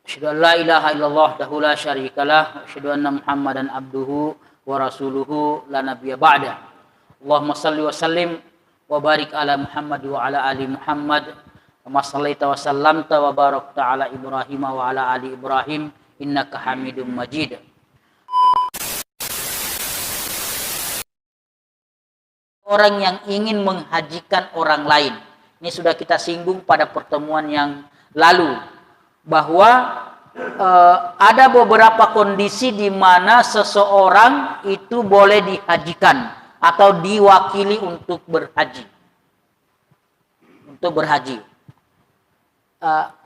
Asyhadu an la ilaha illallah wahdahu la syarikalah, asyhadu anna Muhammadan abduhu wa rasuluhu la nabiyya ba'da. Allahumma shalli wa sallim wa barik ala Muhammad wa ala ali Muhammad kama shallaita wa sallamta wa barakta ala Ibrahim wa ala ali Ibrahim innaka Hamidum Majid. Orang yang ingin menghajikan orang lain. Ini sudah kita singgung pada pertemuan yang lalu, bahwa ada beberapa kondisi di mana seseorang itu boleh dihajikan atau diwakili untuk berhaji.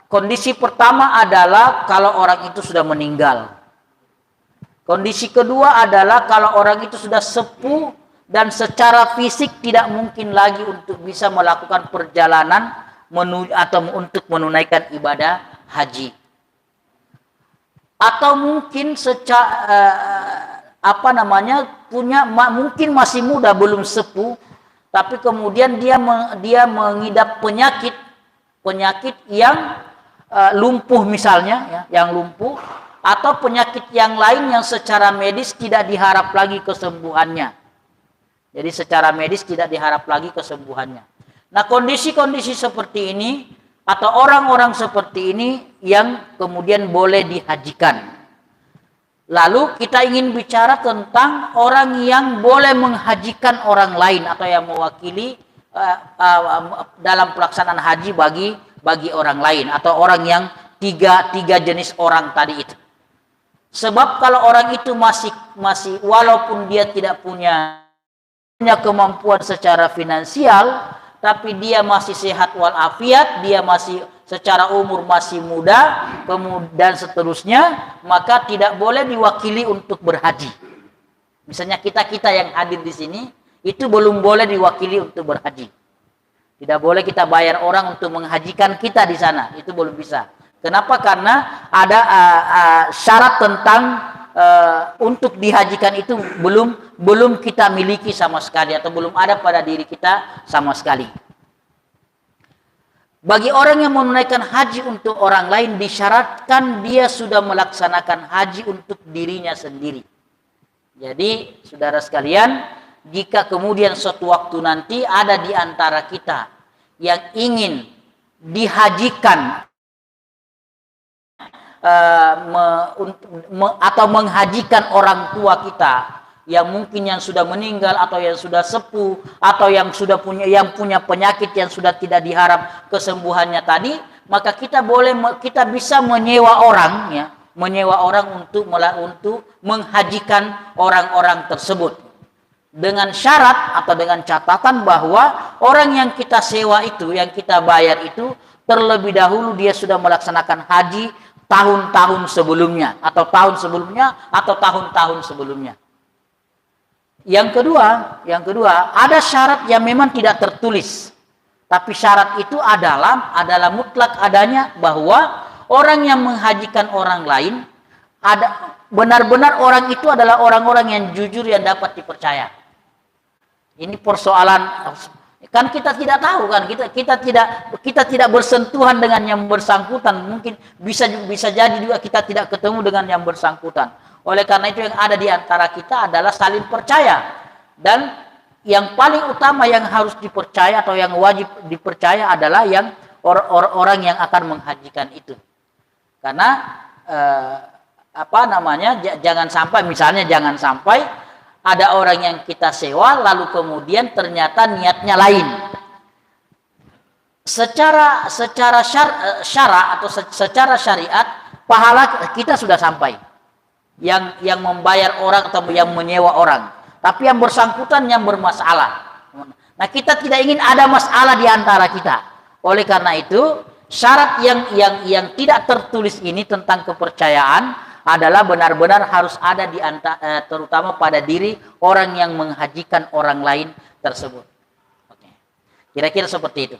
Kondisi pertama adalah kalau orang itu sudah meninggal. Kondisi kedua adalah kalau orang itu sudah sepuh dan secara fisik tidak mungkin lagi untuk bisa melakukan perjalanan atau untuk menunaikan ibadah haji. Atau mungkin mungkin masih muda, belum sepuh, tapi kemudian dia mengidap penyakit yang lumpuh misalnya, yang lumpuh, atau penyakit yang lain yang secara medis tidak diharap lagi kesembuhannya. Jadi secara medis tidak diharap lagi kesembuhannya. Nah, kondisi-kondisi seperti ini atau orang-orang seperti ini yang kemudian boleh dihajikan. Lalu kita ingin bicara tentang orang yang boleh menghajikan orang lain atau yang mewakili dalam pelaksanaan haji bagi orang lain atau orang yang tiga jenis orang tadi itu. Sebab kalau orang itu masih walaupun dia tidak punya kemampuan secara finansial, tapi dia masih sehat walafiat, dia masih secara umur masih muda, dan seterusnya, maka tidak boleh diwakili untuk berhaji. Misalnya kita yang hadir di sini itu belum boleh diwakili untuk berhaji. Tidak boleh kita bayar orang untuk menghajikan kita di sana, itu belum bisa. Kenapa? Karena ada syarat tentang untuk dihajikan itu belum kita miliki sama sekali atau belum ada pada diri kita sama sekali. Bagi orang yang menunaikan haji untuk orang lain disyaratkan dia sudah melaksanakan haji untuk dirinya sendiri. Jadi, saudara sekalian, jika kemudian suatu waktu nanti ada di antara kita yang ingin dihajikan atau menghajikan orang tua kita yang mungkin yang sudah meninggal atau yang sudah sepuh atau yang punya penyakit yang sudah tidak diharap kesembuhannya tadi, maka kita bisa menyewa orang untuk menghajikan orang-orang tersebut dengan syarat atau dengan catatan bahwa orang yang kita sewa itu, yang kita bayar itu terlebih dahulu dia sudah melaksanakan haji tahun-tahun sebelumnya atau tahun-tahun sebelumnya. Yang kedua, ada syarat yang memang tidak tertulis. Tapi syarat itu adalah mutlak adanya bahwa orang yang menghajikan orang lain benar-benar orang itu adalah orang-orang yang jujur yang dapat dipercaya. Ini persoalan. Kan kita tidak tahu kan, kita tidak bersentuhan dengan yang bersangkutan, mungkin bisa jadi juga kita tidak ketemu dengan yang bersangkutan. Oleh karena itu yang ada di antara kita adalah saling percaya, dan yang paling utama yang harus dipercaya atau yang wajib dipercaya adalah yang orang yang akan menghajikan itu. Karena jangan sampai ada orang yang kita sewa lalu kemudian ternyata niatnya lain. Secara syara atau secara syariat pahala kita sudah sampai. Yang membayar orang atau yang menyewa orang. Tapi yang bersangkutan yang bermasalah. Nah, kita tidak ingin ada masalah di antara kita. Oleh karena itu, syarat yang tidak tertulis ini tentang kepercayaan adalah benar-benar harus ada di antara, terutama pada diri orang yang menghajikan orang lain tersebut. Oke. Kira-kira seperti itu.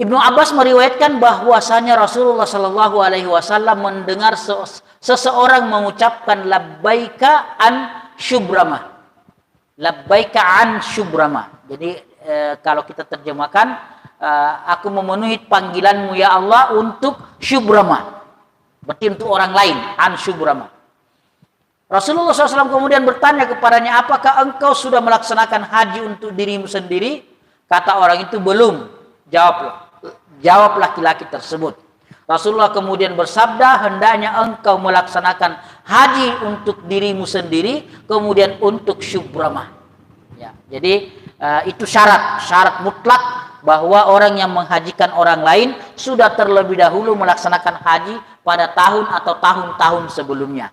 Ibnu Abbas meriwayatkan bahwasanya Rasulullah Shallallahu Alaihi Wasallam mendengar seseorang mengucapkan labbaika an syubrama, labbaika an syubrama. Jadi kalau kita terjemahkan, aku memenuhi panggilanmu ya Allah untuk syubrama. Berarti untuk orang lain, an syubrama. Rasulullah SAW kemudian bertanya kepadanya, apakah engkau sudah melaksanakan haji untuk dirimu sendiri? Kata orang itu, belum. Jawab laki-laki tersebut. Rasulullah kemudian bersabda, hendaknya engkau melaksanakan haji untuk dirimu sendiri, kemudian untuk syubramah. Ya, jadi itu syarat mutlak bahwa orang yang menghajikan orang lain sudah terlebih dahulu melaksanakan haji pada tahun atau tahun-tahun sebelumnya.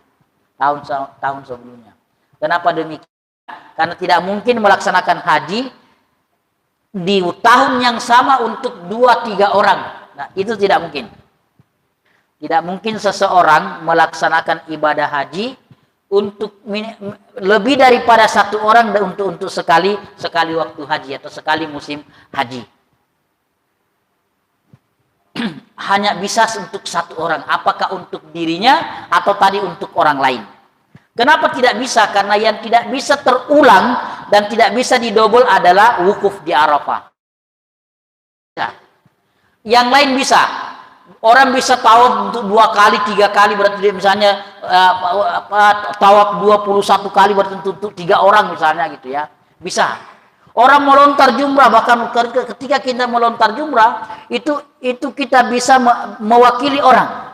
Tahun sebelumnya. Kenapa demikian? Karena tidak mungkin melaksanakan haji di tahun yang sama untuk 2-3 orang. Nah, itu tidak mungkin. Tidak mungkin seseorang melaksanakan ibadah haji untuk lebih daripada 1 orang untuk sekali waktu haji atau sekali musim haji. Hanya bisa untuk 1 orang. Apakah untuk dirinya atau tadi untuk orang lain? Kenapa tidak bisa? Karena yang tidak bisa terulang dan tidak bisa didobel adalah wukuf di Arafah. Yang lain bisa. Orang bisa tawaf untuk 2 kali, 3 kali, berarti misalnya tawaf 21 kali berarti untuk 3 orang misalnya gitu ya. Bisa. Orang melontar jumrah, bahkan ketika kita melontar jumrah itu kita bisa mewakili orang.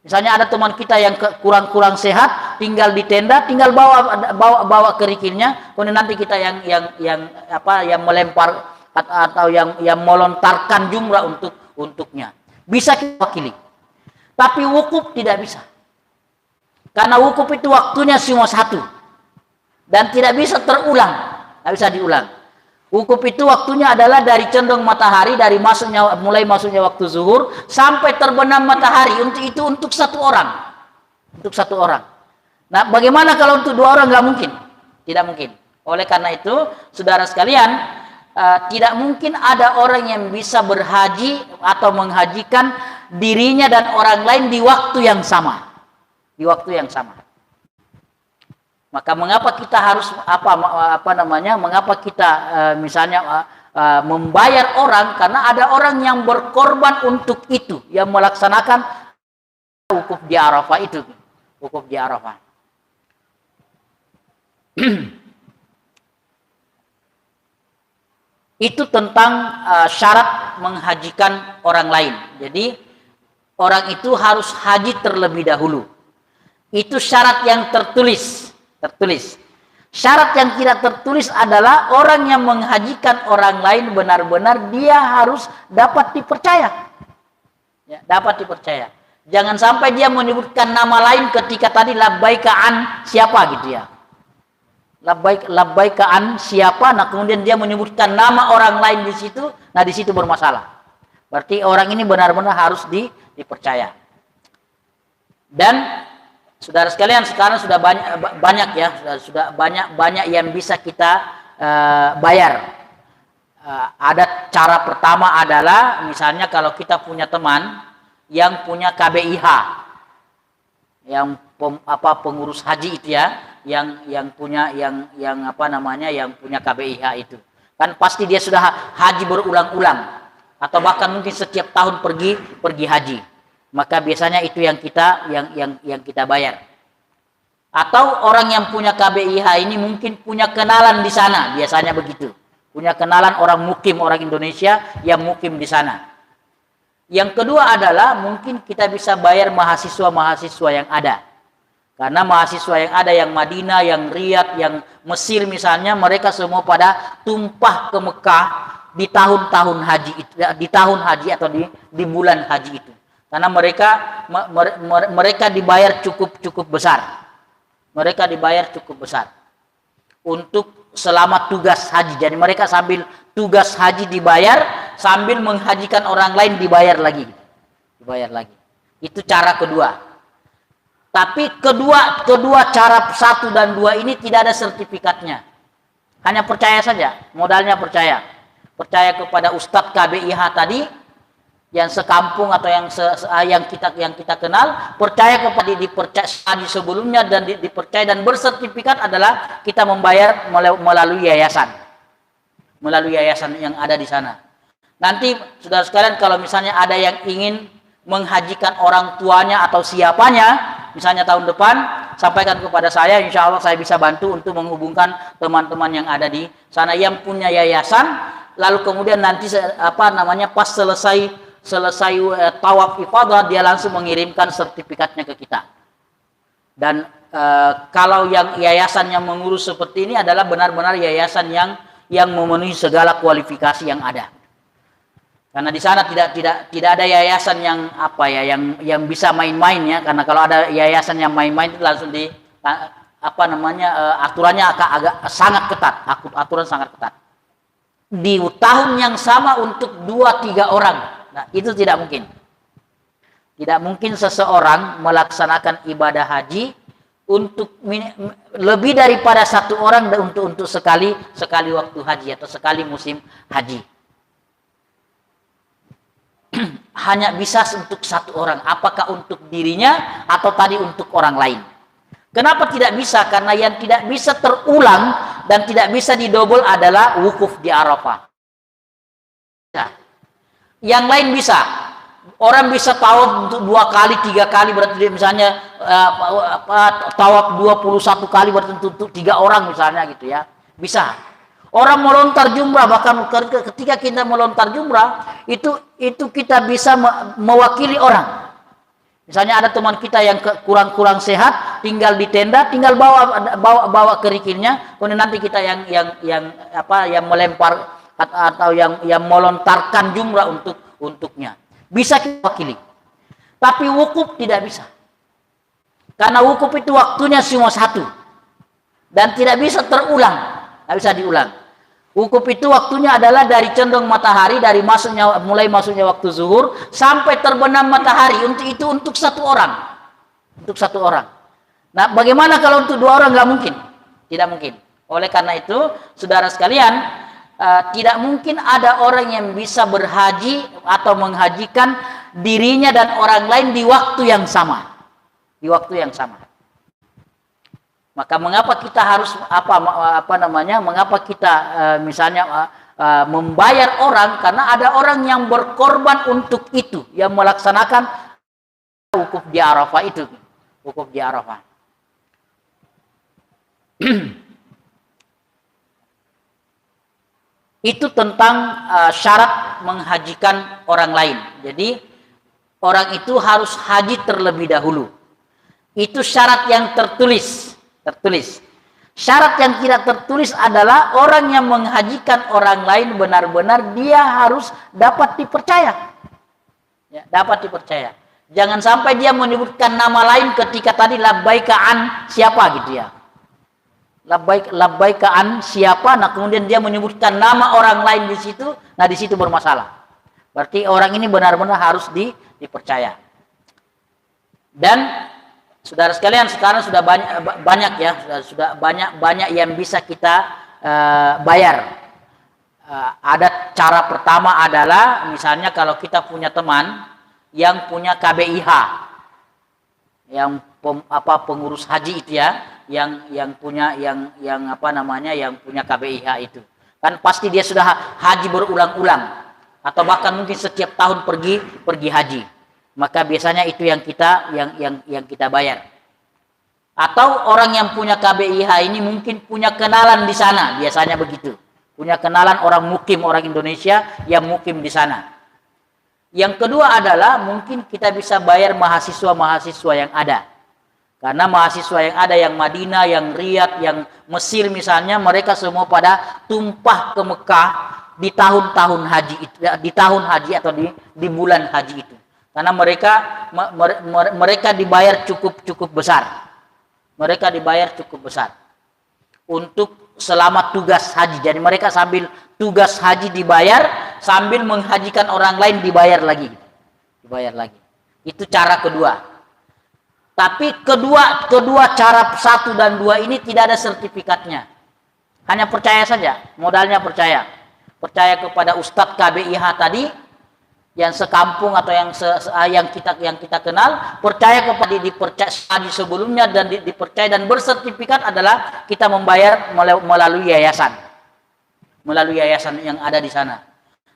Misalnya ada teman kita yang kurang sehat, tinggal di tenda, tinggal bawa kerikilnya, kemudian nanti kita yang melempar atau yang melontarkan jumrah untuknya. Bisa kita wakili. Tapi wukuf tidak bisa. Karena wukuf itu waktunya cuma 1 dan tidak bisa terulang, tidak bisa diulang. Wukuf itu waktunya adalah dari condong matahari, mulai masuknya waktu zuhur sampai terbenam matahari. Untuk 1 orang. Untuk 1 orang. Nah, bagaimana kalau untuk 2 orang? Nggak mungkin. Tidak mungkin. Oleh karena itu, saudara sekalian, tidak mungkin ada orang yang bisa berhaji atau menghajikan dirinya dan orang lain di waktu yang sama. Di waktu yang sama. Maka mengapa kita harus mengapa kita misalnya membayar orang? Karena ada orang yang berkorban untuk itu, yang melaksanakan wukuf di Arafah itu, wukuf di Arafah. Itu tentang syarat menghajikan orang lain. Jadi orang itu harus haji terlebih dahulu. Itu syarat yang tertulis. Syarat yang tidak tertulis adalah orang yang menghajikan orang lain benar-benar dia harus dapat dipercaya. Ya, dapat dipercaya. Jangan sampai dia menyebutkan nama lain ketika tadi labbaika an siapa gitu ya. Labbaika an siapa, nah kemudian dia menyebutkan nama orang lain di situ, nah di situ bermasalah. Berarti orang ini benar-benar harus dipercaya. Dan saudara sekalian, sekarang sudah banyak ya, sudah banyak yang bisa kita bayar. Ada cara pertama adalah misalnya kalau kita punya teman yang punya KBIH, yang pengurus haji itu ya, yang punya KBIH itu. Kan pasti dia sudah haji berulang-ulang atau bahkan mungkin setiap tahun pergi haji. Maka biasanya itu yang kita bayar. Atau orang yang punya KBIH ini mungkin punya kenalan di sana, biasanya begitu. Punya kenalan orang mukim, orang Indonesia yang mukim di sana. Yang kedua adalah mungkin kita bisa bayar mahasiswa-mahasiswa yang ada. Karena mahasiswa yang ada yang Madinah, yang Riyadh, yang Mesir misalnya, mereka semua pada tumpah ke Mekah di tahun-tahun haji itu, di tahun haji atau di bulan haji itu. Karena mereka dibayar cukup besar. Mereka dibayar cukup besar untuk selama tugas haji. Jadi mereka sambil tugas haji dibayar, sambil menghajikan orang lain dibayar lagi. Itu cara kedua. Tapi kedua cara 1 dan 2 ini tidak ada sertifikatnya. Hanya percaya saja, modalnya percaya. Percaya kepada Ustadz KBIH tadi, yang sekampung atau yang kita kenal, percaya kepada dipercaya haji sebelumnya dan dipercaya dan bersertifikat adalah kita membayar melalui yayasan yang ada di sana. Nanti saudara sekalian, kalau misalnya ada yang ingin menghajikan orang tuanya atau siapanya, misalnya tahun depan, sampaikan kepada saya, insya Allah saya bisa bantu untuk menghubungkan teman-teman yang ada di sana yang punya yayasan. Lalu kemudian nanti pas selesai tawaf ifadah, dia langsung mengirimkan sertifikatnya ke kita. Dan kalau yang yayasan yang mengurus seperti ini adalah benar-benar yayasan yang memenuhi segala kualifikasi yang ada. Karena di sana tidak ada yayasan yang bisa main-main ya. Karena kalau ada yayasan yang main-main itu langsung aturannya agak sangat ketat, aturan sangat ketat. Di tahun yang sama untuk 2-3 orang. Nah, itu tidak mungkin. Tidak mungkin seseorang melaksanakan ibadah haji untuk lebih daripada 1 orang untuk sekali waktu haji atau sekali musim haji. Hanya bisa untuk 1 orang. Apakah untuk dirinya atau tadi untuk orang lain? Kenapa tidak bisa? Karena yang tidak bisa terulang dan tidak bisa didobel adalah wukuf di Arafah. Yang lain bisa. Orang bisa tawaf untuk 2 kali, 3 kali, berarti misalnya tawaf 21 kali berarti untuk 3 orang misalnya gitu ya. Bisa. Orang melontar jumrah, bahkan ketika kita melontar jumrah itu kita bisa mewakili orang. Misalnya ada teman kita yang kurang sehat, tinggal di tenda, tinggal bawa kerikilnya, kemudian nanti kita yang melempar atau yang melontarkan jumrah untuknya. Bisa kita wakili. Tapi wukuf tidak bisa. Karena wukuf itu waktunya cuma 1 dan tidak bisa terulang, tidak bisa diulang. Wukuf itu waktunya adalah dari condong matahari, mulai masuknya waktu zuhur sampai terbenam matahari. Untuk 1 orang. Untuk 1 orang. Nah, bagaimana kalau untuk 2 orang? Nggak mungkin. Tidak mungkin. Oleh karena itu, saudara sekalian, tidak mungkin ada orang yang bisa berhaji atau menghajikan dirinya dan orang lain di waktu yang sama. Di waktu yang sama. Maka mengapa kita harus mengapa kita misalnya membayar orang? Karena ada orang yang berkorban untuk itu, yang melaksanakan wukuf di Arafah itu. Wukuf di Arafah. Itu tentang syarat menghajikan orang lain. Jadi orang itu harus haji terlebih dahulu. Itu syarat yang tertulis. Syarat yang tidak tertulis adalah orang yang menghajikan orang lain benar-benar dia harus dapat dipercaya. Ya, dapat dipercaya. Jangan sampai dia menyebutkan nama lain ketika tadi labbaika an siapa gitu ya. Labbaika an siapa, nah kemudian dia menyebutkan nama orang lain di situ, nah di situ bermasalah. Berarti orang ini benar-benar harus dipercaya. Dan saudara sekalian, sekarang sudah banyak ya, sudah banyak yang bisa kita bayar. Ada cara pertama adalah misalnya kalau kita punya teman yang punya KBIH, yang pengurus haji itu ya, yang punya KBIH itu. Kan pasti dia sudah haji berulang-ulang atau bahkan mungkin setiap tahun pergi haji. Maka biasanya itu yang kita bayar. Atau orang yang punya KBIH ini mungkin punya kenalan di sana, biasanya begitu. Punya kenalan orang mukim, orang Indonesia yang mukim di sana. Yang kedua adalah mungkin kita bisa bayar mahasiswa-mahasiswa yang ada. Karena mahasiswa yang ada yang Madinah, yang Riyadh, yang Mesir misalnya, mereka semua pada tumpah ke Mekah di tahun-tahun haji itu, di tahun haji atau di bulan haji itu. Karena mereka dibayar cukup besar. Mereka dibayar cukup besar untuk selama tugas haji. Jadi mereka sambil tugas haji dibayar, sambil menghajikan orang lain dibayar lagi. Itu cara kedua. Tapi kedua cara 1 dan 2 ini tidak ada sertifikatnya. Hanya percaya saja, modalnya percaya. Percaya kepada Ustadz KBIH tadi, yang sekampung atau yang kita kenal, percaya kepada dipercaya haji sebelumnya dan dipercaya dan bersertifikat adalah kita membayar melalui yayasan yang ada di sana.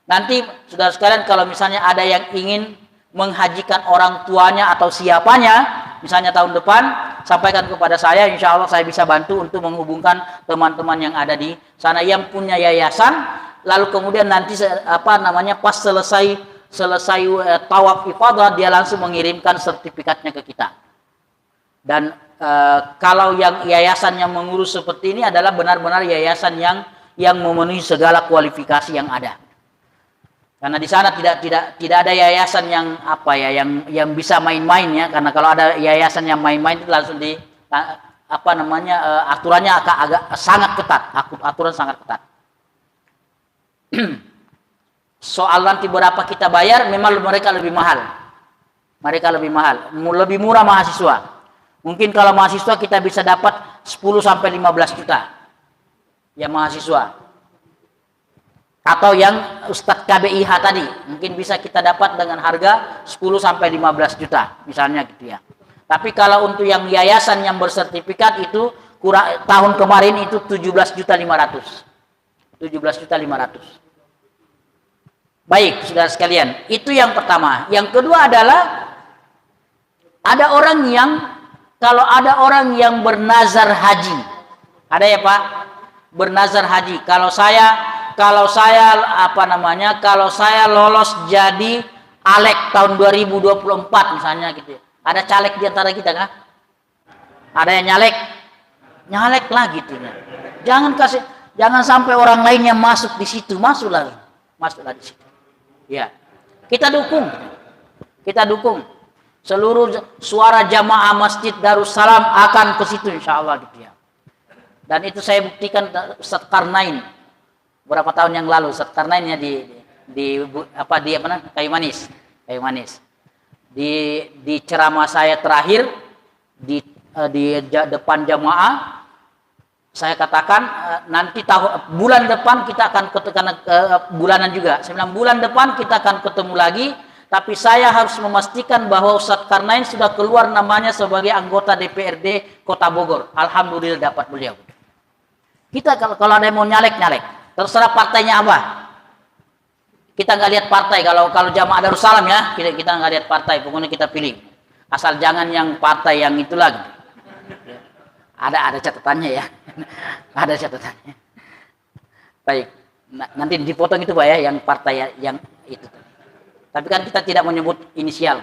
Nanti saudara sekalian, kalau misalnya ada yang ingin menghajikan orang tuanya atau siapanya, misalnya tahun depan, sampaikan kepada saya, insya Allah saya bisa bantu untuk menghubungkan teman-teman yang ada di sana yang punya yayasan. Lalu kemudian nanti pas selesai tawaf ifadah, dia langsung mengirimkan sertifikatnya ke kita. Dan kalau yang yayasan yang mengurus seperti ini adalah benar-benar yayasan yang memenuhi segala kualifikasi yang ada. Karena di sana tidak ada yayasan yang yang bisa main-main ya. Karena kalau ada yayasan yang main-main itu langsung aturannya agak sangat ketat, aturan sangat ketat. Soal nanti berapa kita bayar, memang mereka lebih mahal. Lebih murah mahasiswa. Mungkin kalau mahasiswa kita bisa dapat 10 sampai 15 juta. Ya mahasiswa. Atau yang Ustadz KBIH tadi, mungkin bisa kita dapat dengan harga 10 sampai 15 juta, misalnya gitu ya. Tapi kalau untuk yang yayasan yang bersertifikat itu tahun kemarin itu 17.500.000. 17.500.000. Baik, saudara sekalian, itu yang pertama. Yang kedua adalah kalau ada orang yang bernazar haji. Ada ya Pak? Bernazar haji. Kalau saya lolos jadi Alek tahun 2024 misalnya gitu. Ada caleg di antara kita kah? Ada yang nyalek lah gitu ya. Jangan sampai orang lainnya masuk di situ, masuklah di situ. Ya. Kita dukung. Seluruh suara jamaah Masjid Darussalam akan ke situ insyaallah gitu ya. Dan itu saya buktikan Ustaz Karnain berapa tahun yang lalu. Ustaz Karnain ya di Kayu Manis. Di ceramah saya terakhir di depan jamaah, saya katakan nanti bulan depan kita akan bulanan juga. Saya bilang bulan depan kita akan ketemu lagi, tapi saya harus memastikan bahwa Ustaz Karnain sudah keluar namanya sebagai anggota DPRD Kota Bogor. Alhamdulillah dapat beliau. Kita kalau ada yang mau nyalek, terserah partainya apa. Kita nggak lihat partai. Kalau jamaah Darussalam ya, kita nggak lihat partai. Pokoknya kita pilih. Asal jangan yang partai yang itu lagi. Ada catatannya ya. Ada catatannya. Baik. Nanti dipotong itu Pak ya, yang partai yang itu. Tapi kan kita tidak menyebut inisial.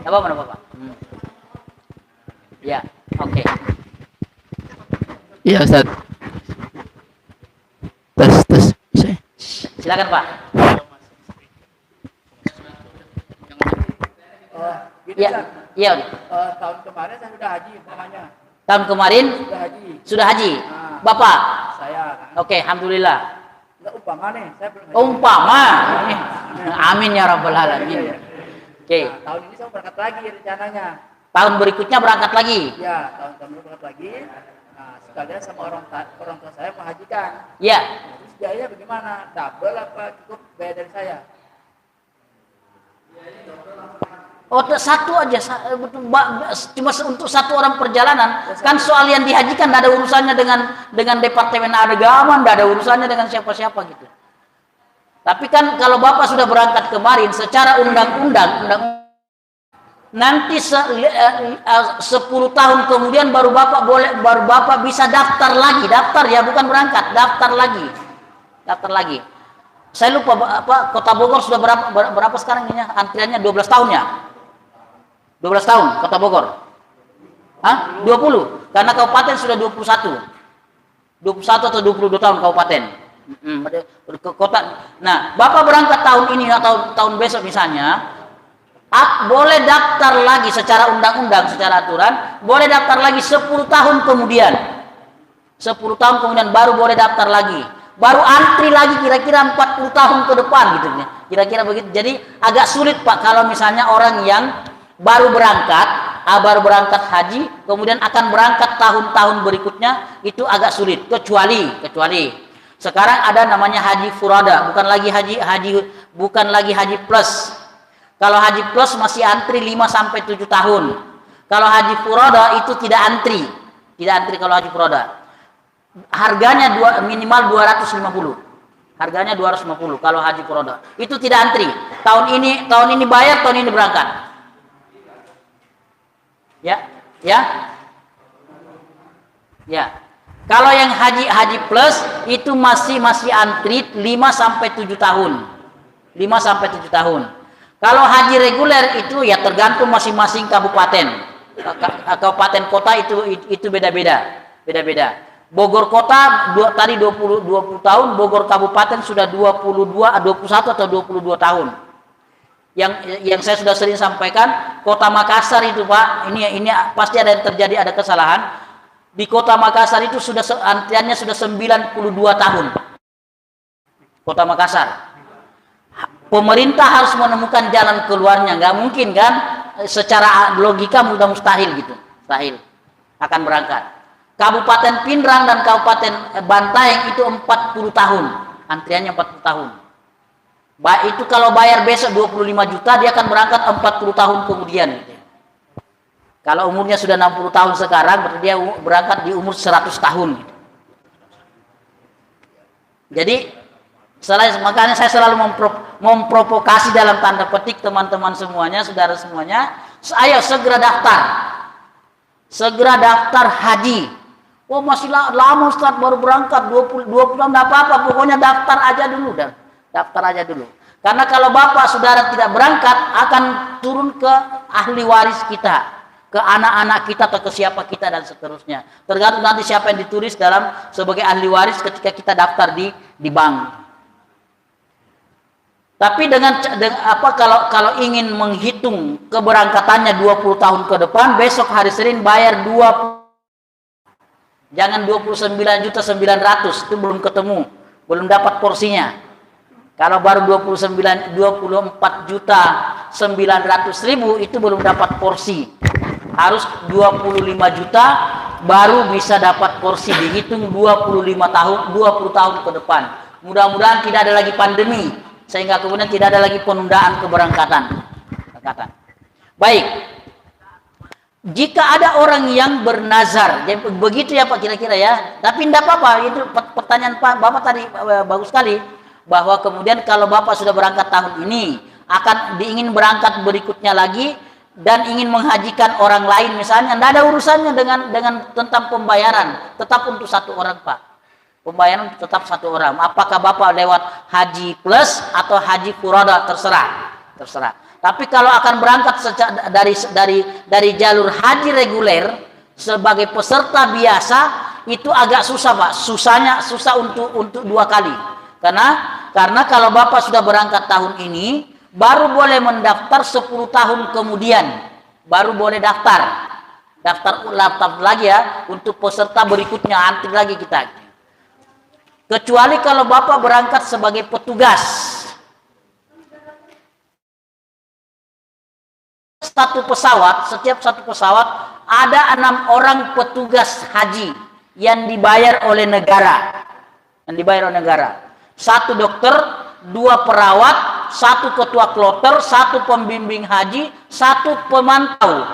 Apa Pak? Ya, oke. Iya Ustaz. Tes. Silakan Pak. Iya. Tahun kemarin saya sudah haji umpamanya. Tahun kemarin sudah haji. Bapak? Saya. Oke, alhamdulillah. Enggak umpama nih, saya belum haji. Umpama. Amin ya rabbal alamin. Oke. Tahun ini saya berangkat lagi rencananya. Tahun berikutnya berangkat lagi. Ya, tahun berangkat lagi. Nah, sekalian sama orang tua saya menghajikan. Ya. Terus biayanya bagaimana? Double apa cukup biaya dari saya? Oh, satu aja, cuma untuk satu orang perjalanan. Kan soal yang dihajikan tidak ada urusannya dengan Departemen Agama, tidak ada urusannya dengan siapa-siapa gitu. Tapi kan kalau Bapak sudah berangkat kemarin, secara undang-undang nanti 10 tahun kemudian baru Bapak bisa daftar lagi, bukan berangkat, daftar lagi. Saya lupa Kota Bogor sudah berapa sekarang ini antriannya 12 tahun ya? 12 tahun Kota Bogor. 20. Karena kabupaten sudah 21. 21 atau 22 tahun kabupaten. Kota. Nah, Bapak berangkat tahun ini atau tahun besok misalnya, boleh daftar lagi secara undang-undang, secara aturan, boleh daftar lagi 10 tahun kemudian. 10 tahun kemudian baru boleh daftar lagi. Baru antri lagi kira-kira 40 tahun ke depan gitu ya. Kira-kira begitu. Jadi agak sulit Pak kalau misalnya orang yang baru berangkat haji kemudian akan berangkat tahun-tahun berikutnya, itu agak sulit, kecuali sekarang ada namanya haji furada, bukan lagi haji plus, Kalau haji plus masih antri 5 sampai 7 tahun. Kalau haji furoda itu tidak antri. Tidak antri kalau haji furoda. Harganya minimal 250. Harganya 250 kalau haji furoda. Itu tidak antri. Tahun ini bayar, tahun ini berangkat. Ya. Kalau yang haji plus itu masih antri 5 sampai 7 tahun. 5 sampai 7 tahun. Kalau haji reguler itu ya tergantung masing-masing kabupaten. Kabupaten kota itu beda-beda. Bogor kota tadi 20 tahun, Bogor kabupaten sudah 21 atau 22 tahun. Yang saya sudah sering sampaikan, Kota Makassar itu Pak, ini pasti ada yang terjadi, ada kesalahan. Di Kota Makassar itu antriannya sudah 92 tahun. Kota Makassar. Pemerintah harus menemukan jalan keluarnya, nggak mungkin kan? Secara logika mudah mustahil gitu, mustahil akan berangkat. Kabupaten Pindrang dan Kabupaten Bantaeng itu 40 tahun, antriannya 40 tahun. Itu kalau bayar besok 25 juta, dia akan berangkat 40 tahun kemudian. Kalau umurnya sudah 60 tahun sekarang, berarti dia berangkat di umur 100 tahun. Jadi, makanya saya selalu memprovokasi dalam tanda petik teman-teman semuanya, saudara semuanya, ayo segera daftar. Segera daftar haji. Oh masih lama Ustaz, baru berangkat 20 tahun, enggak apa-apa, pokoknya daftar aja dulu. Daftar aja dulu. Karena kalau bapak saudara tidak berangkat, akan turun ke ahli waris kita, ke anak-anak kita atau ke siapa kita dan seterusnya. Tergantung nanti siapa yang ditulis sebagai ahli waris ketika kita daftar di bank. Tapi kalau ingin menghitung keberangkatannya 20 tahun ke depan, besok hari Senin bayar 20. Jangan 29.900.000, itu belum ketemu, belum dapat porsinya. Kalau baru 24.900.000 itu belum dapat porsi. Harus 25 juta baru bisa dapat porsi, dihitung 20 tahun ke depan. Mudah-mudahan tidak ada lagi pandemi sehingga kemudian tidak ada lagi penundaan keberangkatan. Baik. Jika ada orang yang bernazar, begitu ya Pak kira-kira ya. Tapi tidak apa-apa, itu pertanyaan Pak Bapak tadi bagus sekali, bahwa kemudian kalau Bapak sudah berangkat tahun ini, akan diingin berangkat berikutnya lagi dan ingin menghajikan orang lain misalnya, tidak ada urusannya dengan tentang pembayaran, tetap untuk satu orang Pak. Pembayaran tetap satu orang. Apakah Bapak lewat haji plus atau haji furoda, terserah. Tapi kalau akan berangkat dari jalur haji reguler sebagai peserta biasa, itu agak susah Pak. Susah untuk 2 kali. Karena kalau Bapak sudah berangkat tahun ini, baru boleh mendaftar 10 tahun kemudian. Baru boleh daftar lagi ya, untuk peserta berikutnya, antri lagi kita. Kecuali kalau Bapak berangkat sebagai petugas. Setiap satu pesawat ada 6 orang petugas haji yang dibayar oleh negara. 1 dokter, 2 perawat, 1 ketua kloter, 1 pembimbing haji, 1 pemantau.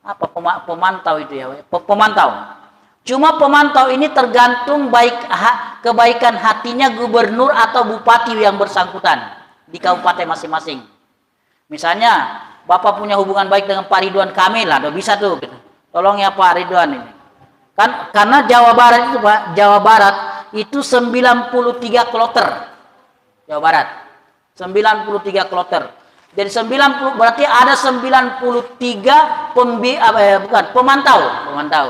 Apa pemantau itu ya? Pemantau. Cuma pemantau ini tergantung kebaikan hatinya gubernur atau bupati yang bersangkutan di kabupaten masing-masing. Misalnya Bapak punya hubungan baik dengan Pak Ridwan Kamil lah, udah bisa tuh. Tolong ya Pak Ridwan ini. Karena Jawa Barat itu Pak, Jawa Barat itu 93 kloter. Jawa Barat. 93 kloter. Jadi 90 berarti ada 93 pemantau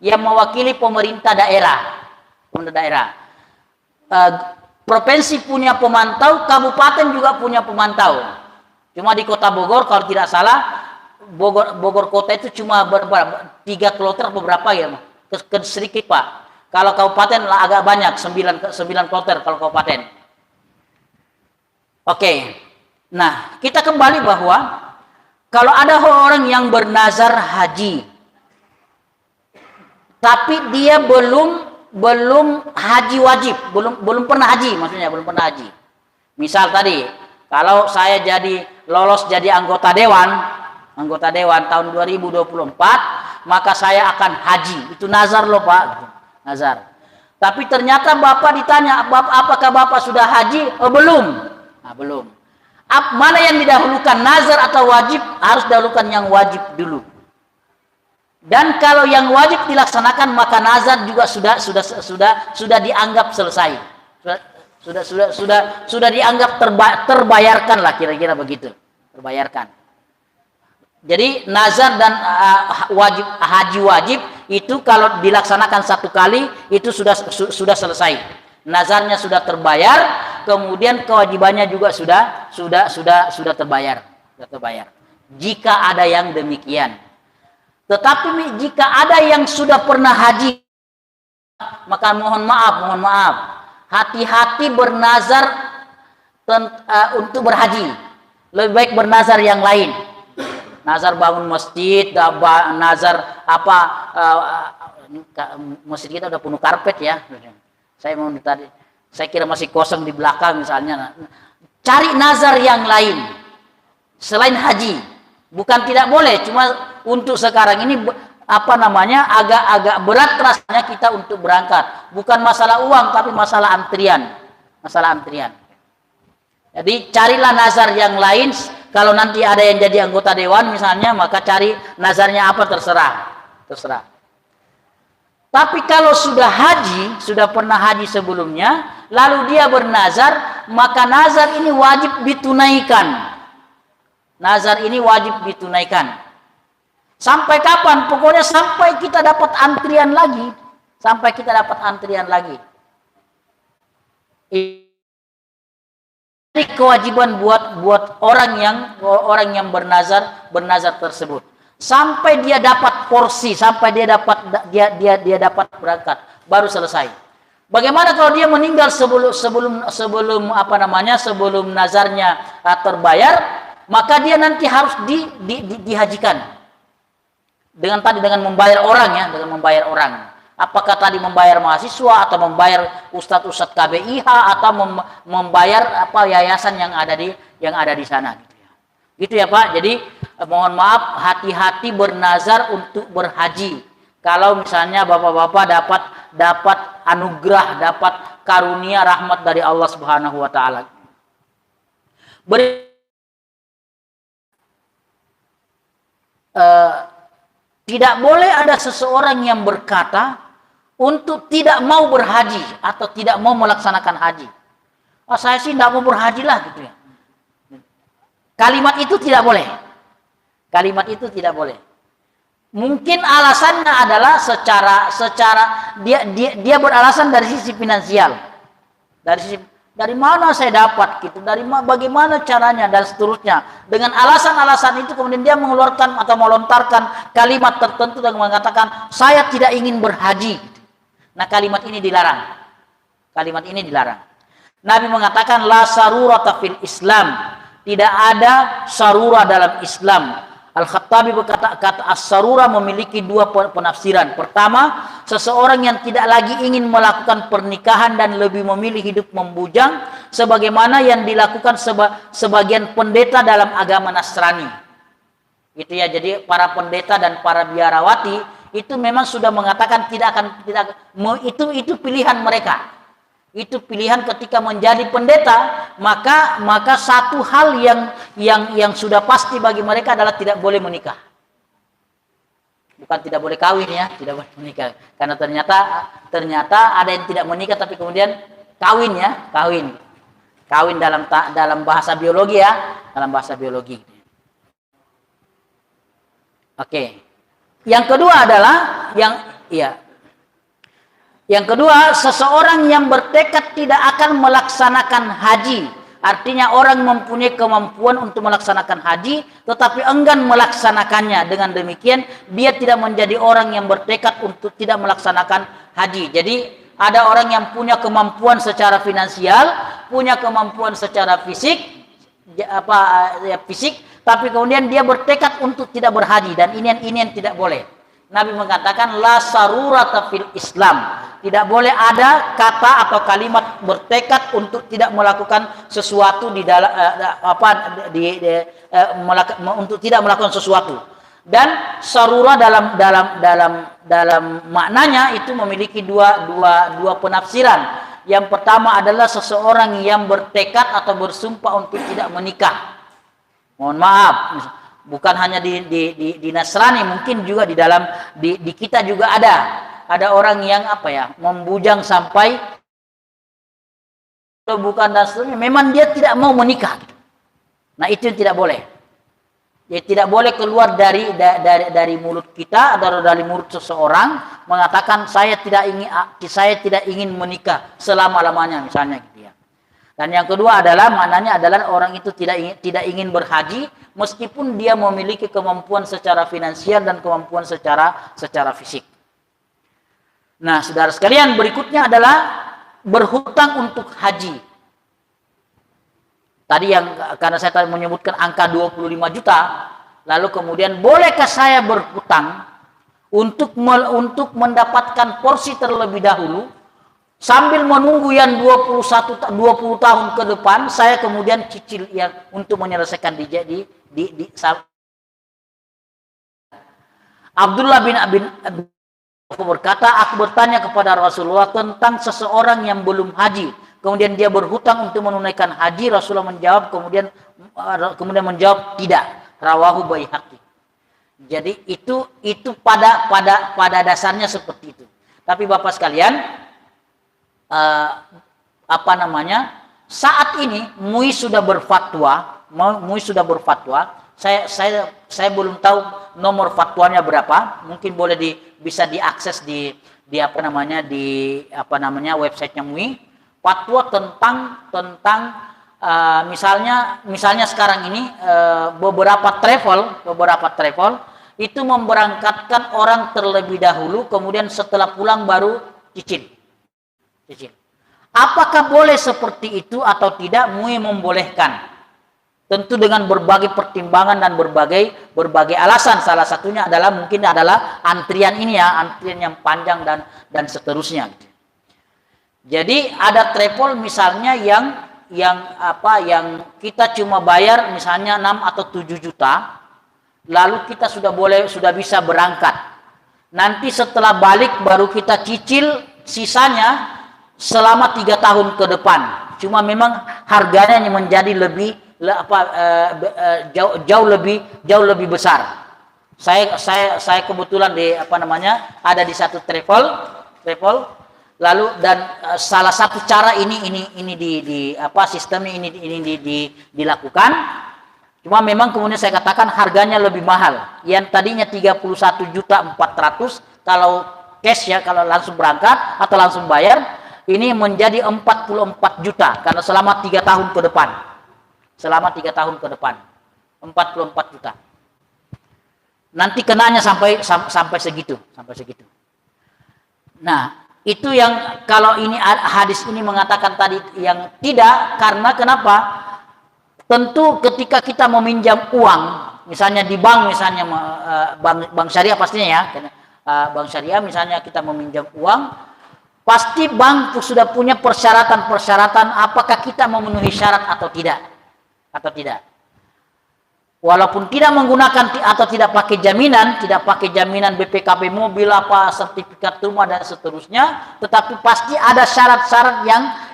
yang mewakili pemerintah daerah. Provinsi punya pemantau, kabupaten juga punya pemantau. Cuma di Kota Bogor kalau tidak salah, Bogor kota itu cuma 3 kloter beberapa ya, sedikit Pak. Kalau kabupaten agak banyak, 9 kloter kalau kabupaten. Oke. Nah, kita kembali bahwa kalau ada orang yang bernazar haji, tapi dia belum haji wajib, belum pernah haji, maksudnya belum pernah haji. Misal tadi Kalau saya lolos jadi anggota dewan tahun 2024, maka saya akan haji. Itu nazar loh Pak, nazar. Tapi ternyata Bapak ditanya, apakah Bapak sudah haji? Oh, belum. Nah, belum. Mana yang didahulukan, nazar atau wajib? Harus dahulukan yang wajib dulu. Dan kalau yang wajib dilaksanakan, maka nazar juga sudah dianggap selesai. Sudah dianggap terbayarkan lah, kira-kira begitu. Terbayarkan. Jadi nazar dan haji wajib itu kalau dilaksanakan satu kali itu sudah selesai. Nazarnya sudah terbayar, kemudian kewajibannya juga sudah terbayar. Jika ada yang demikian. Tetapi jika ada yang sudah pernah haji, maka mohon maaf, hati-hati bernazar untuk berhaji. Lebih baik bernazar yang lain. Nazar bangun masjid, nazar masjid kita udah penuh karpet ya. Saya kira masih kosong di belakang misalnya. Cari nazar yang lain selain haji. Bukan tidak boleh, cuma untuk sekarang ini agak berat rasanya kita untuk berangkat. Bukan masalah uang, tapi masalah antrian. Jadi carilah nazar yang lain. Kalau nanti ada yang jadi anggota dewan misalnya, maka cari nazarnya apa, terserah. Tapi kalau sudah pernah haji sebelumnya, lalu dia bernazar, maka nazar ini wajib ditunaikan. Sampai kapan? Pokoknya sampai kita dapat antrian lagi. Ini kewajiban buat orang yang bernazar tersebut. Sampai dia dapat porsi, sampai dia dapat berangkat, baru selesai. Bagaimana kalau dia meninggal sebelum nazarnya terbayar? Maka dia nanti harus dihajikan dengan membayar orang. Apakah tadi membayar mahasiswa atau membayar ustadz KBIH atau membayar yayasan yang ada di sana gitu ya Pak. Jadi mohon maaf, hati-hati bernazar untuk berhaji. Kalau misalnya bapak-bapak dapat anugerah, dapat karunia rahmat dari Allah Subhanahu wa taala. Tidak boleh ada seseorang yang berkata untuk tidak mau berhaji atau tidak mau melaksanakan haji. Saya sih tidak mau berhaji lah gitu ya. Kalimat itu tidak boleh. Mungkin alasannya adalah secara dia beralasan dari sisi finansial. Dari mana saya dapat gitu, bagaimana caranya dan seterusnya. Dengan alasan-alasan itu kemudian dia mengeluarkan atau melontarkan kalimat tertentu dan mengatakan saya tidak ingin berhaji. Nah, kalimat ini dilarang. Nabi mengatakan la sarurata fil Islam. Tidak ada sarura dalam Islam. Al-Khattabi berkata, kata as-sarura memiliki dua penafsiran. Pertama, seseorang yang tidak lagi ingin melakukan pernikahan dan lebih memilih hidup membujang sebagaimana yang dilakukan sebagian pendeta dalam agama Nasrani. Itu ya, jadi para pendeta dan para biarawati itu memang sudah mengatakan itu pilihan mereka. Itu pilihan ketika menjadi pendeta, maka satu hal yang sudah pasti bagi mereka adalah tidak boleh menikah. Bukan tidak boleh kawin ya, tidak boleh menikah. Karena ternyata ada yang tidak menikah tapi kemudian kawin ya, kawin dalam bahasa biologi ya, dalam bahasa biologi. Oke. Yang kedua adalah Yang kedua, seseorang yang bertekad tidak akan melaksanakan haji. Artinya orang mempunyai kemampuan untuk melaksanakan haji, tetapi enggan melaksanakannya. Dengan demikian, dia tidak menjadi orang yang bertekad untuk tidak melaksanakan haji. Jadi, ada orang yang punya kemampuan secara finansial, punya kemampuan secara fisik, tapi kemudian dia bertekad untuk tidak berhaji. Dan ini yang tidak boleh. Nabi mengatakan la sarurata fil Islam. Tidak boleh ada kata atau kalimat bertekad untuk tidak melakukan sesuatu di dalam untuk tidak melakukan sesuatu. Dan sarura dalam maknanya itu memiliki dua penafsiran. Yang pertama adalah seseorang yang bertekad atau bersumpah untuk tidak menikah. Mohon maaf, bukan hanya di Nasrani, mungkin juga di kita juga ada orang yang membujang sampai bukan dan seterusnya. Memang dia tidak mau menikah. Nah, itu yang tidak boleh. Ya, tidak boleh keluar dari mulut kita atau dari mulut seseorang mengatakan saya tidak ingin menikah selama-lamanya misalnya gitu ya. Dan yang kedua adalah maknanya adalah orang itu tidak ingin berhaji meskipun dia memiliki kemampuan secara finansial dan kemampuan secara fisik. Nah, saudara sekalian, berikutnya adalah berhutang untuk haji. Tadi karena saya tadi menyebutkan angka 25 juta, lalu kemudian bolehkah saya berhutang untuk mendapatkan porsi terlebih dahulu sambil menunggu yang 20 tahun ke depan saya kemudian cicil yang untuk menyelesaikan Abdullah bin berkata, aku bertanya kepada Rasulullah tentang seseorang yang belum haji. Kemudian dia berhutang untuk menunaikan haji. Rasulullah menjawab, kemudian menjawab tidak. Rawahu Baihaqi. Jadi itu pada dasarnya seperti itu. Tapi Bapak sekalian, saat ini MUI sudah berfatwa. Saya belum tahu nomor fatwanya berapa. Mungkin bisa diakses di websitenya MUI. Fatwa tentang misalnya sekarang ini beberapa travel itu memberangkatkan orang terlebih dahulu, kemudian setelah pulang baru cicil. Apakah boleh seperti itu atau tidak? MUI membolehkan. Tentu dengan berbagai pertimbangan dan berbagai alasan. Salah satunya mungkin adalah antrian yang panjang dan seterusnya. Jadi ada travel misalnya yang kita cuma bayar misalnya 6 atau 7 juta, lalu kita sudah bisa berangkat. Nanti setelah balik baru kita cicil sisanya selama 3 tahun ke depan. Cuma memang harganya menjadi jauh lebih besar. Saya kebetulan ada di satu travel. Lalu dan salah satu cara sistem ini dilakukan. Cuma memang kemudian saya katakan harganya lebih mahal. Yang tadinya 31.400.000 kalau cash ya, kalau langsung berangkat atau langsung bayar, ini menjadi 44 juta karena selama 3 tahun ke depan. 44 juta. Nanti kenanya sampai segitu. Nah, itu yang kalau ini hadis ini mengatakan tadi yang tidak, karena kenapa? Tentu ketika kita meminjam uang, misalnya di bank, misalnya bank syariah pastinya ya, bank syariah misalnya kita meminjam uang, pasti bank sudah punya persyaratan apakah kita memenuhi syarat atau tidak. Walaupun tidak menggunakan atau tidak pakai jaminan BPKB mobil, sertifikat rumah dan seterusnya, tetapi pasti ada syarat-syarat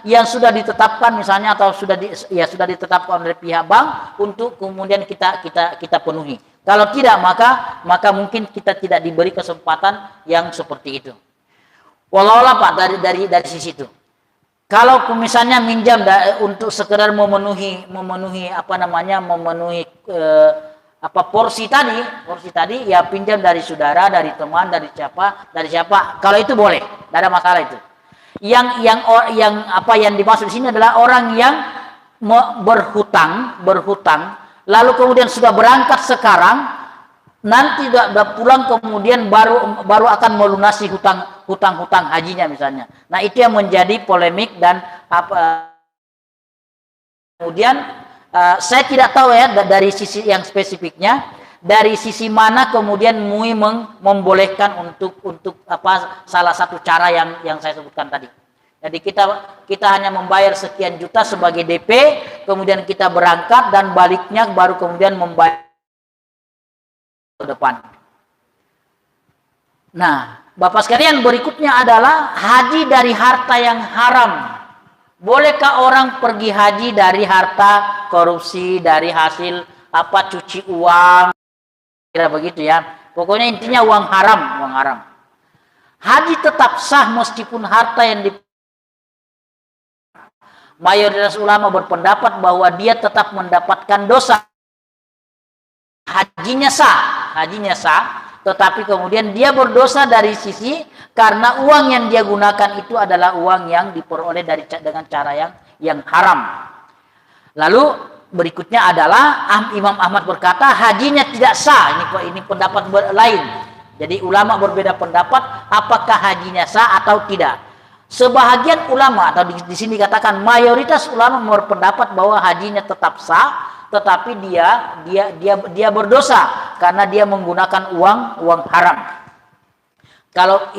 yang sudah ditetapkan misalnya atau sudah ditetapkan oleh pihak bank untuk kemudian kita penuhi. Kalau tidak maka mungkin kita tidak diberi kesempatan yang seperti itu. Walau Pak dari sisi itu. Kalau misalnya minjam untuk sekedar memenuhi porsi tadi ya pinjam dari saudara, dari teman, dari siapa. Kalau itu boleh, tidak ada masalah itu. Yang dimaksud di sini adalah orang yang berhutang lalu kemudian sudah berangkat sekarang, nanti udah pulang kemudian baru akan melunasi hutang hajinya misalnya. Nah, itu yang menjadi polemik dan kemudian saya tidak tahu ya dari sisi yang spesifiknya. dari sisi mana kemudian MUI membolehkan untuk salah satu cara yang saya sebutkan tadi. Jadi kita hanya membayar sekian juta sebagai DP, kemudian kita berangkat dan baliknya baru kemudian membayar ke depan. Nah, Bapak sekalian, berikutnya adalah haji dari harta yang haram. Bolehkah orang pergi haji dari harta korupsi, dari hasil cuci uang, kira begitu ya. Pokoknya intinya uang haram, uang haram. Haji tetap sah meskipun harta yang mayoritas ulama berpendapat bahwa dia tetap mendapatkan dosa. Hajinya sah, tetapi kemudian dia berdosa dari sisi karena uang yang dia gunakan itu adalah uang yang diperoleh dengan cara yang haram. Lalu berikutnya adalah Imam Ahmad berkata hajinya tidak sah. Ini pendapat lain. Jadi ulama berbeda pendapat apakah hajinya sah atau tidak. Sebahagian ulama atau di sini katakan mayoritas ulama berpendapat bahwa hajinya tetap sah, tetapi dia berdosa karena dia menggunakan uang haram. Kalau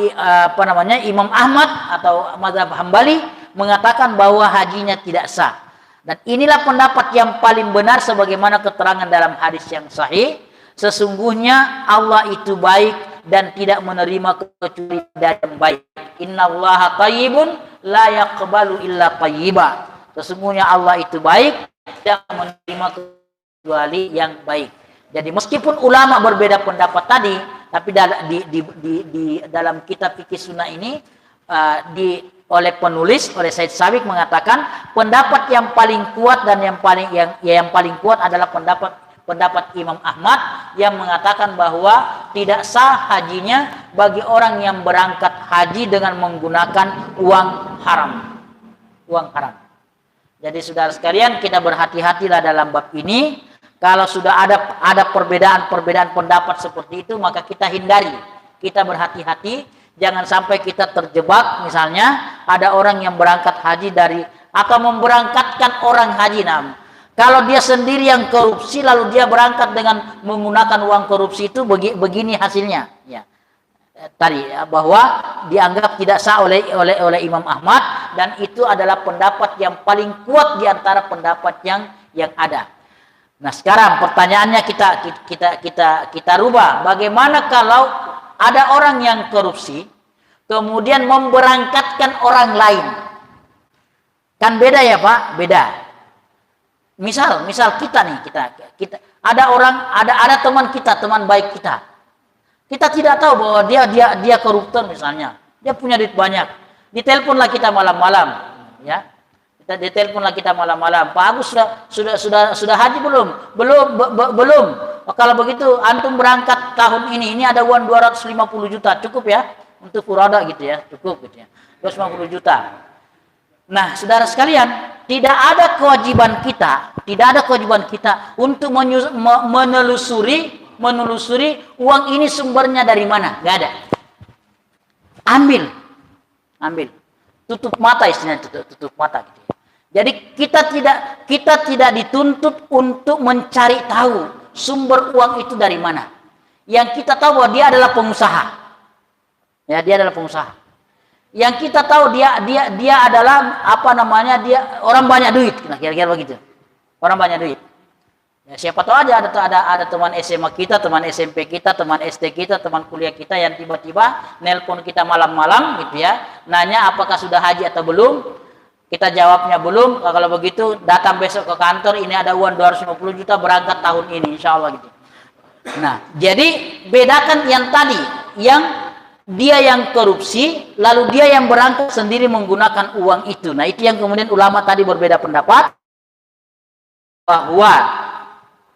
Imam Ahmad atau mazhab Hambali mengatakan bahwa hajinya tidak sah. Dan inilah pendapat yang paling benar sebagaimana keterangan dalam hadis yang sahih. Sesungguhnya Allah itu baik dan tidak menerima kecuali dari yang baik. Innallaha thayyibun la yaqbalu illa thayyiba. Sesungguhnya Allah itu baik, tidak menerima kecuali yang baik. Jadi meskipun ulama berbeda pendapat tadi, tapi dalam kitab fikih sunnah ini oleh penulis, oleh Said Sabiq mengatakan pendapat yang paling kuat dan yang paling kuat adalah pendapat Imam Ahmad yang mengatakan bahwa tidak sah hajinya bagi orang yang berangkat haji dengan menggunakan uang haram. Uang haram. Jadi saudara sekalian, kita berhati-hatilah dalam bab ini. Kalau sudah ada perbedaan pendapat seperti itu, maka kita hindari. Kita berhati-hati, jangan sampai kita terjebak. Misalnya ada orang yang berangkat haji atau memberangkatkan orang haji. Kalau dia sendiri yang korupsi lalu dia berangkat dengan menggunakan uang korupsi itu begini hasilnya. Ya. Tadi bahwa dianggap tidak sah oleh Imam Ahmad dan itu adalah pendapat yang paling kuat di antara pendapat yang ada. Nah, sekarang pertanyaannya kita rubah. Bagaimana kalau ada orang yang korupsi kemudian memberangkatkan orang lain? Kan beda ya, Pak? Beda. Misal kita nih, kita ada teman kita, teman baik kita. Kita tidak tahu bahwa dia koruptor misalnya. Dia punya duit banyak. Diteleponlah kita malam-malam, ya. Diteleponlah kita malam-malam. Pak Agus sudah haji belum? Belum. Kalau begitu antum berangkat tahun ini ada uang 250 juta, cukup ya? Untuk furada gitu ya, cukup gitu ya. 250 juta. Nah, saudara sekalian, tidak ada kewajiban kita untuk menelusuri uang ini sumbernya dari mana. Nggak ada. Ambil. Tutup mata istilahnya, tutup mata gitu. Jadi kita tidak dituntut untuk mencari tahu sumber uang itu dari mana. Yang kita tahu bahwa dia adalah pengusaha. Ya, dia adalah pengusaha. Yang kita tahu dia adalah dia orang banyak duit, nah, kira-kira begitu. Orang banyak duit. Ya, siapa tahu aja ada teman SMA kita, teman SMP kita, teman SD kita, teman kuliah kita yang tiba-tiba nelpon kita malam-malam gitu ya, nanya apakah sudah haji atau belum. Kita jawabnya belum. Kalau begitu datang besok ke kantor, ini ada uang 250 juta berangkat tahun ini insya Allah gitu. Nah, jadi bedakan yang tadi, yang dia yang korupsi, lalu dia yang berangkat sendiri menggunakan uang itu. Nah, itu yang kemudian ulama tadi berbeda pendapat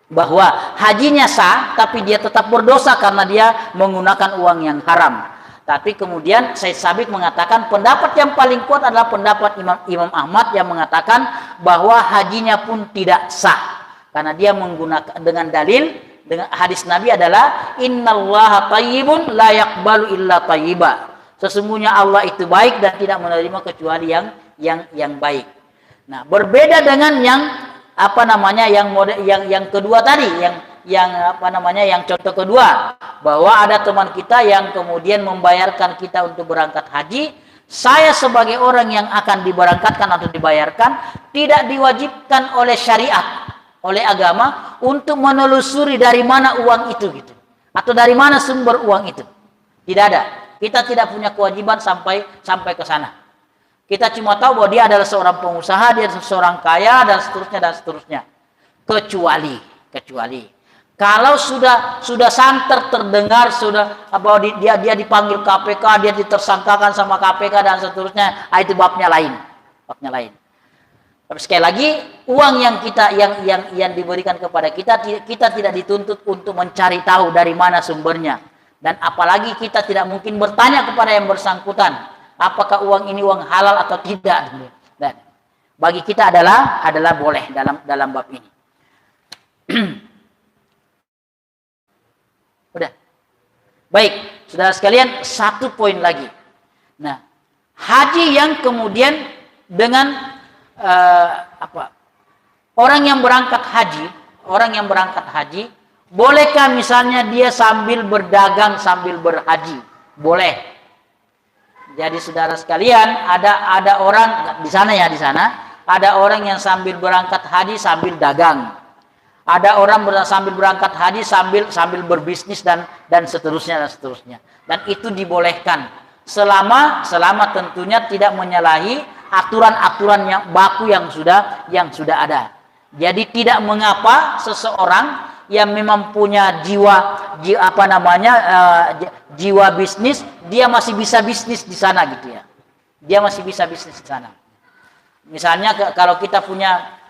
bahwa hajinya sah, tapi dia tetap berdosa karena dia menggunakan uang yang haram. Tapi kemudian Said Sabiq mengatakan pendapat yang paling kuat adalah pendapat Imam Ahmad yang mengatakan bahwa hajinya pun tidak sah karena dia menggunakan dengan dalil. Dengan hadis Nabi adalah innallaha thayyibun la yaqbalu illa thayyiba. Sesungguhnya Allah itu baik dan tidak menerima kecuali yang baik. Nah, berbeda dengan yang kedua tadi, yang contoh kedua, bahwa ada teman kita yang kemudian membayarkan kita untuk berangkat haji. Saya sebagai orang yang akan diberangkatkan atau dibayarkan tidak diwajibkan oleh syariat, oleh agama untuk menelusuri dari mana uang itu gitu, atau dari mana sumber uang itu. Tidak ada. Kita tidak punya kewajiban sampai ke sana. Kita cuma tahu bahwa dia adalah seorang pengusaha, dia adalah seorang kaya dan seterusnya. Kecuali kalau sudah santer terdengar bahwa dia dipanggil KPK, dia ditersangkakan sama KPK dan seterusnya, itu babnya lain. Tapi sekali lagi, uang yang diberikan kepada kita tidak dituntut untuk mencari tahu dari mana sumbernya. Dan apalagi kita tidak mungkin bertanya kepada yang bersangkutan, apakah uang ini uang halal atau tidak. Dan bagi kita adalah boleh dalam bab ini. Udah. Baik, saudara sekalian, satu poin lagi. Nah, haji yang kemudian dengan orang yang berangkat haji, bolehkah misalnya dia sambil berdagang sambil berhaji? Boleh. Jadi saudara sekalian, ada orang di sana ada orang yang sambil berangkat haji sambil dagang. Ada orang sambil berangkat haji sambil berbisnis dan seterusnya. Dan itu dibolehkan selama tentunya tidak menyalahi aturan-aturan yang baku yang sudah ada. Jadi tidak mengapa seseorang yang memang punya jiwa bisnis, dia masih bisa bisnis di sana gitu ya. Dia masih bisa bisnis di sana. Misalnya kalau kita punya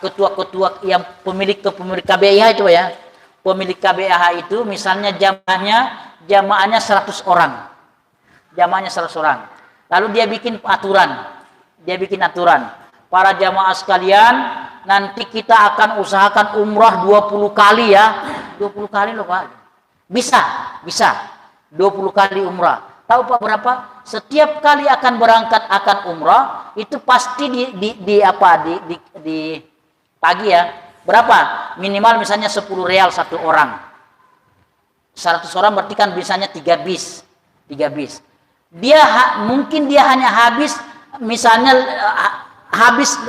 ketua-ketua yang pemilik KBIH itu ya, pemilik KBIH itu misalnya jamaahnya 100 orang, lalu dia bikin aturan, para jamaah sekalian, nanti kita akan usahakan umrah 20 kali ya, 20 kali loh Pak, bisa 20 kali umrah. Tahu Pak berapa? Setiap kali akan berangkat akan umrah itu pasti di pagi ya. Berapa? Minimal misalnya 10 real satu orang. 100 orang berarti kan bisanya 3 bis. Mungkin dia hanya habis misalnya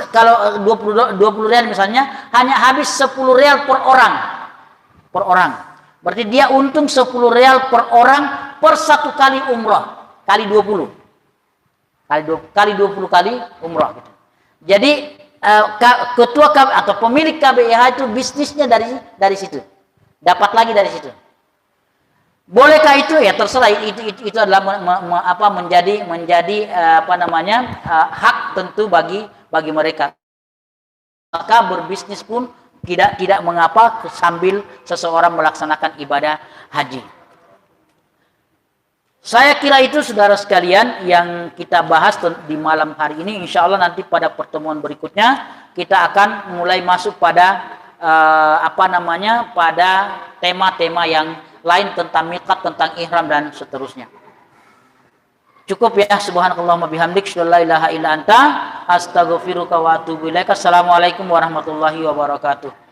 kalau 20 real misalnya hanya habis 10 real per orang. Berarti dia untung 10 real per orang per satu kali umrah, kali 20 kali umrah gitu. Jadi ketua atau pemilik KBIH itu bisnisnya dari situ, dapat lagi dari situ. Bolehkah itu? Ya terserah, itu adalah menjadi hak tentu bagi mereka. Maka berbisnis pun tidak mengapa sambil seseorang melaksanakan ibadah haji. Saya kira itu saudara sekalian yang kita bahas di malam hari ini. Insya Allah nanti pada pertemuan berikutnya kita akan mulai masuk pada pada tema-tema yang lain tentang miqat, tentang ihram dan seterusnya. Cukup ya. Subhanakallahumma bihamdik, asyhadu an la ilaha illa anta, astaghfiruka wa atubu ilaik. Assalamualaikum warahmatullahi wabarakatuh.